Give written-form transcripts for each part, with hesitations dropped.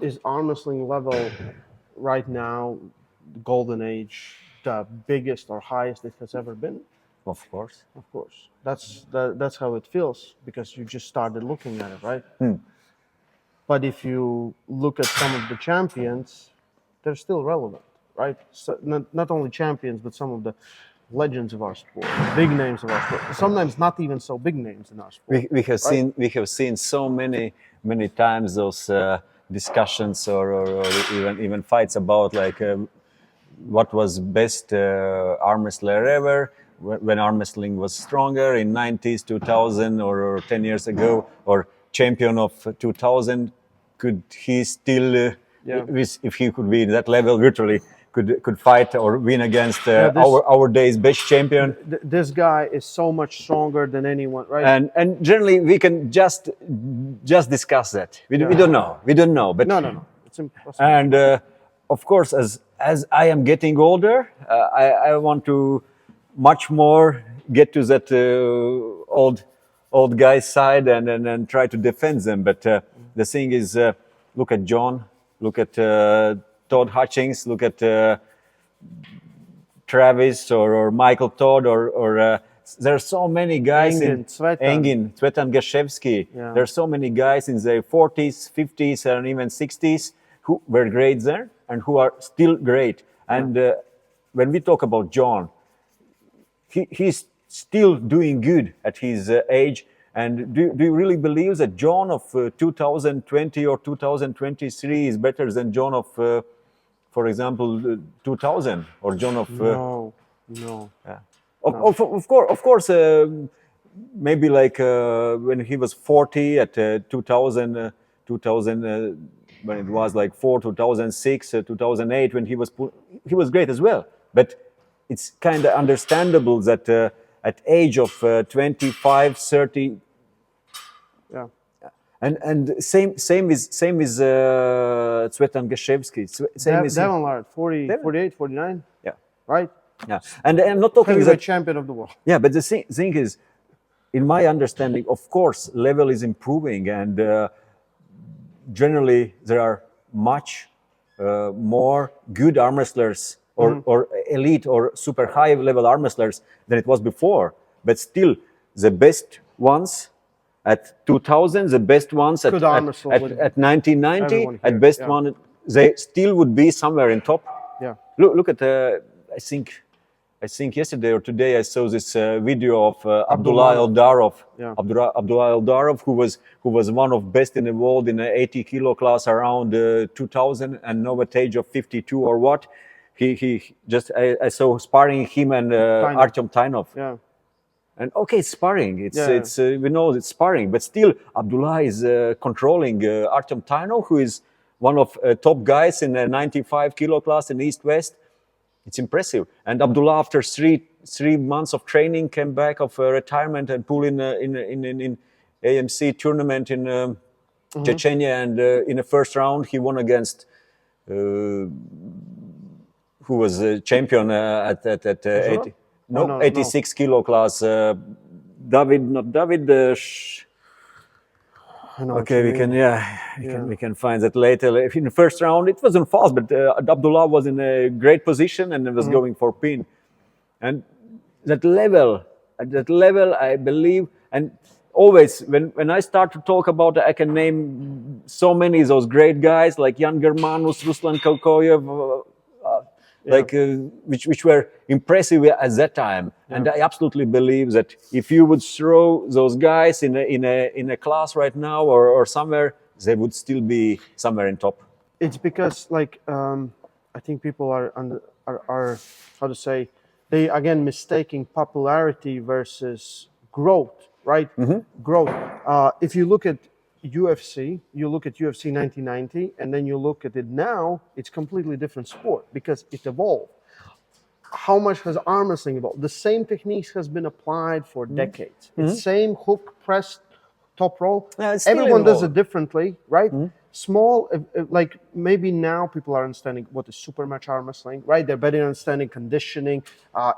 Is arm wrestling level right now, the golden age, the biggest or highest it has ever been? Of course. Of course. That's how it feels because you just started looking at it, right? But if you look at some of the champions, they're still relevant, right? So not only champions, but some of the legends of our sport, big names of our sport. Sometimes not even so big names in our sport. We have right? seen so many times those discussions or even fights about like what was best arm wrestler ever when arm wrestling was stronger in 90s 2000 or 10 years ago, or champion of 2000, could he still if he could be in that level virtually could fight or win against our day's best champion. This guy is so much stronger than anyone, right? And generally we can just discuss that. We don't know, but no, it's impossible. and of course, as I am getting older, I want to much more get to that old guy's side and try to defend them. But the thing is, look at John, look at Todd Hutchings, look at Travis or Michael Todd or there are so many guys Engin, Cvetan Gashevsky. Yeah. There are so many guys in their 40s, 50s, and even 60s who were great there and who are still great. And when we talk about John, he's still doing good at his age. And do you really believe that John of 2020 or 2023 is better than John of, for example, 2000 or John of? No. Yeah. Of course, maybe like when he was 40 at 2000, when it was like 2006, 2008, when he was great as well. But it's kind of understandable that at age of 25, 30. Yeah. And same with Cvetan Gashevsky. Same with Devon Lard, 40, 48, 49. Yeah. Right? Yeah. And I'm not talking Heavyweight that champion of the world. Yeah, but the thing is, in my understanding, of course, level is improving, and generally there are much more good arm wrestlers or elite or super high level arm wrestlers than it was before. But still, the best ones at 2000, the best ones at 1990, at best one, they still would be somewhere in top. Yeah. Look at I think yesterday or today I saw this video of Abdullah Eldarov. Yeah. Abdullah Eldarov, who was one of best in the world in the 80 kilo class around 2000, and now at age of 52 or what. He just I saw sparring him and Artem Tainov. Yeah. And okay, it's sparring. It's we know it's sparring, but still Abdullah is controlling Artem Tainov, who is one of top guys in the 95 kilo class in East-West. It's impressive. And Abdullah, after three months of training, came back of retirement and pulled in AMC tournament in Chechnya, and in the first round he won against who was a champion at 86 kilo class. David. Okay, we can find that later. In the first round, it wasn't fast, but Abdullah was in a great position and was going for pin. And at that level, I believe, and always when I start to talk about it, I can name so many of those great guys like Jan Germanus, Ruslan Kalkoyev, which were impressive at that time. Yeah. And I absolutely believe that if you would throw those guys in a class right now or somewhere, they would still be somewhere in top. It's because I think people are how to say, they again mistaking popularity versus growth, right? Mm-hmm. Growth. If you look at UFC, you look at UFC 1990, and then you look at it now, it's completely different sport because it evolved. How much has arm wrestling evolved? The same techniques has been applied for decades. Mm-hmm. It's same hook, press, top roll. Everyone does it differently, right? Mm-hmm. Small, like maybe now people are understanding what is super match arm wrestling, right? They're better understanding conditioning.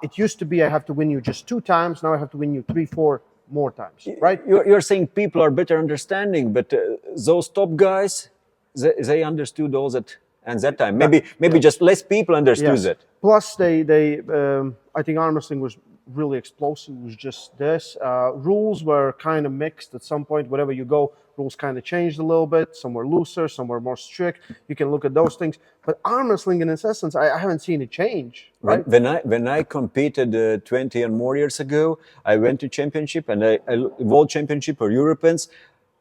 It used to be I have to win you just 2 times. Now I have to win you 3, 4 more times, right? You're saying people are better understanding, but those top guys they understood all that and that time. Maybe just less people understood Yes. that. Plus, I think arm wrestling was really explosive. It was just this. Rules were kind of mixed at some point. Wherever you go, rules kind of changed a little bit. Some were looser, some were more strict. You can look at those things. But arm wrestling, in its essence, I haven't seen it change. Right? When I competed 20 and more years ago, I went to championship and I world championship or Europeans.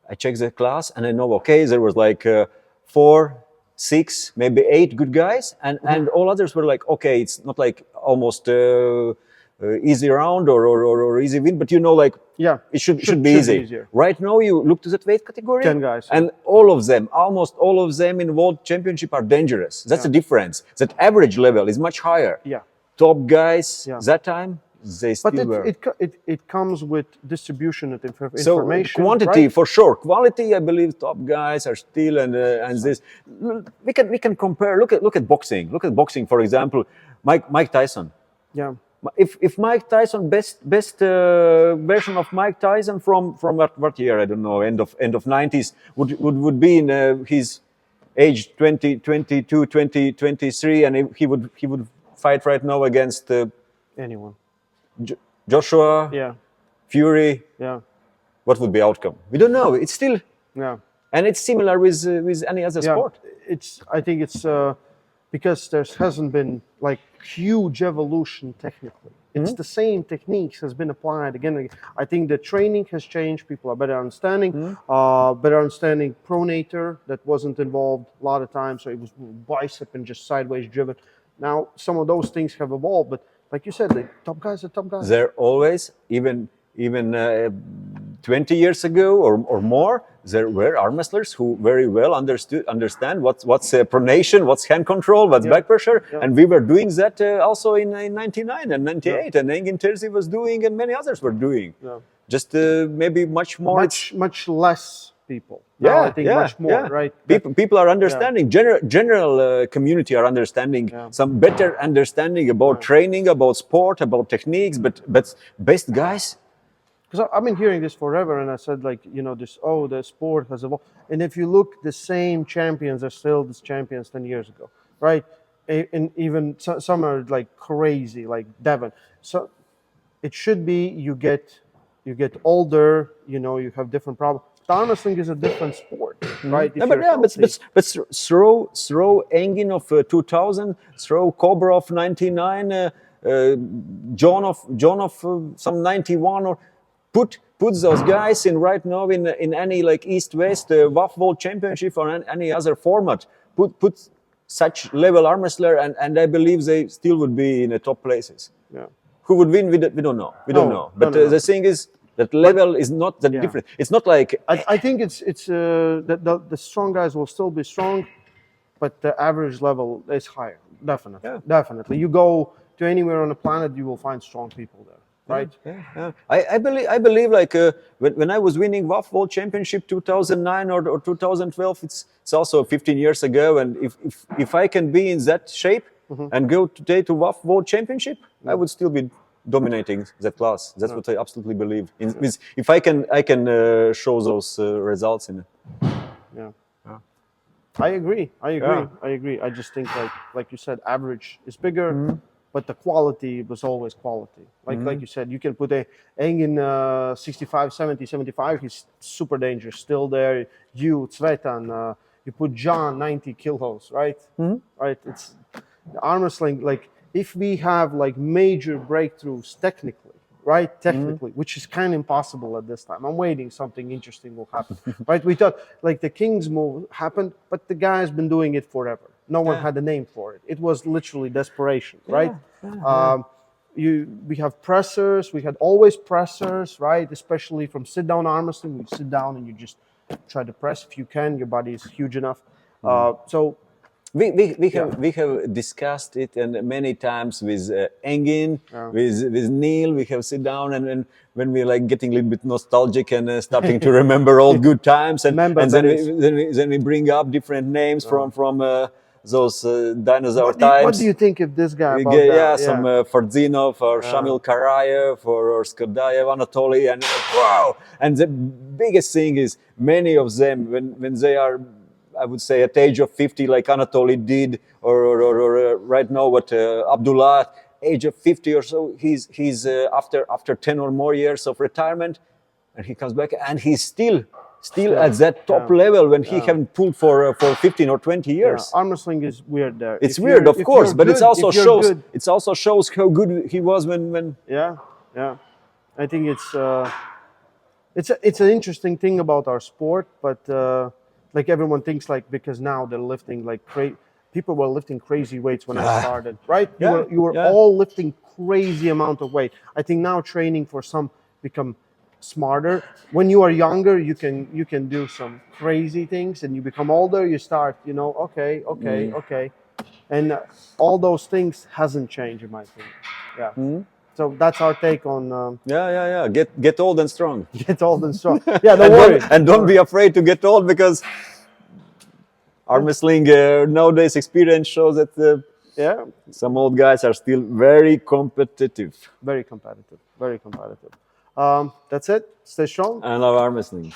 I checked the class and I know, okay, there was like 4, 6, maybe 8 good guys, and all others were like, okay, it's not like almost easy round or easy win, but like it should be easy. Easier. Right now, you look to that weight category, 10 guys, and all of them, almost all of them in world championship are dangerous. That's the difference. That average level is much higher. Yeah. Top guys that time. They still were. It comes with distribution of information. So quantity, right? for sure. Quality, I believe, top guys are still and this. We can compare. Look at boxing. Look at boxing, for example. Mike Tyson. Yeah. If Mike Tyson best version of Mike Tyson from what year, I don't know, end of 90s would be in his age 22, 23, and he would fight right now against anyone. Joshua, Fury. Yeah. What would be outcome? We don't know. It's still and it's similar with any other sport. I think it's because there hasn't been like huge evolution technically. It's the same techniques has been applied again and again. I think the training has changed. People are better understanding pronator that wasn't involved a lot of times. So it was bicep and just sideways driven. Now some of those things have evolved, but like you said, the top guys are top guys. They're always, even 20 years ago or more, there were arm wrestlers who very well understand what's pronation, what's hand control, what's back pressure, and we were doing that also in 99 and 98, and Engin Terzi was doing, and many others were doing. Just maybe much more. Much less people. Now I think much more, right? People are understanding. General community are understanding some better understanding about training, about sport, about techniques. But best guys. Because I've been hearing this forever, and I said the sport has evolved. And if you look, the same champions are still the champions 10 years ago, right? And even some are like crazy, like Devon. So it should be you get older, you have different problems. Arm wrestling is a different sport, right? But throw Engin of 2000, throw Cobra of 99, John of some 91, or put those guys in right now in any like East-West WAF World Championship or any other format. Put such level arm wrestler, and I believe they still would be in the top places. Yeah. Who would win? We don't know. We don't know. But the thing is, that level is not that different. It's not like I think it's the strong guys will still be strong, but the average level is higher. Definitely. You go to anywhere on the planet, you will find strong people there, right? I believe like when I was winning WAF World Championship 2009 or 2012, it's also 15 years ago, and if I can be in that shape and go today to WAF World Championship, I would still be dominating that class. That's what I absolutely believe. If I can show those results in. I agree. I just think like you said, average is bigger, but the quality was always quality. Like you said, you can put Engin 65, 70, 75. He's super dangerous, still there. You, Cvetan, you put John 90 kilos, right? Right. It's the arm wrestling like. If we have like major breakthroughs technically, which is kind of impossible at this time. I'm waiting something interesting will happen, right? We thought like the King's move happened, but the guy's been doing it forever. No one had a name for it. It was literally desperation, right? We have pressers. We had always pressers, right? Especially from sit-down arm wrestling. You sit down and you just try to press if you can. Your body is huge enough. So. We have discussed it and many times with Engin, with Neil. We have sit down and when we're like getting a little bit nostalgic and starting to remember all good times and then we bring up different names from those dinosaur times. What do you think of this guy? Some Fardzinov or Shamil Karayev or Skodayev, Anatoly, and wow! And the biggest thing is many of them when they are I would say at the age of 50, like Anatoly did, or right now what Abdullah, age of 50 or so, he's after 10 or more years of retirement, and he comes back and he's still at that top level when he haven't pulled for 15 or 20 years. Arm wrestling is weird there. It's weird, of course, but it also shows how good he was when. Yeah. I think it's an interesting thing about our sport, but like everyone thinks, like because now they're lifting like people were lifting crazy weights when I started, right? You were all lifting crazy amount of weight. I think now training for some become smarter. When you are younger, you can do some crazy things, and you become older, you start, okay, and all those things hasn't changed in my opinion. So that's our take on Get old and strong. Get old and strong. Yeah, don't worry. And don't be afraid to get old, because arm wrestling nowadays experience shows that some old guys are still very competitive. Very competitive. That's it. Stay strong. I love arm wrestling.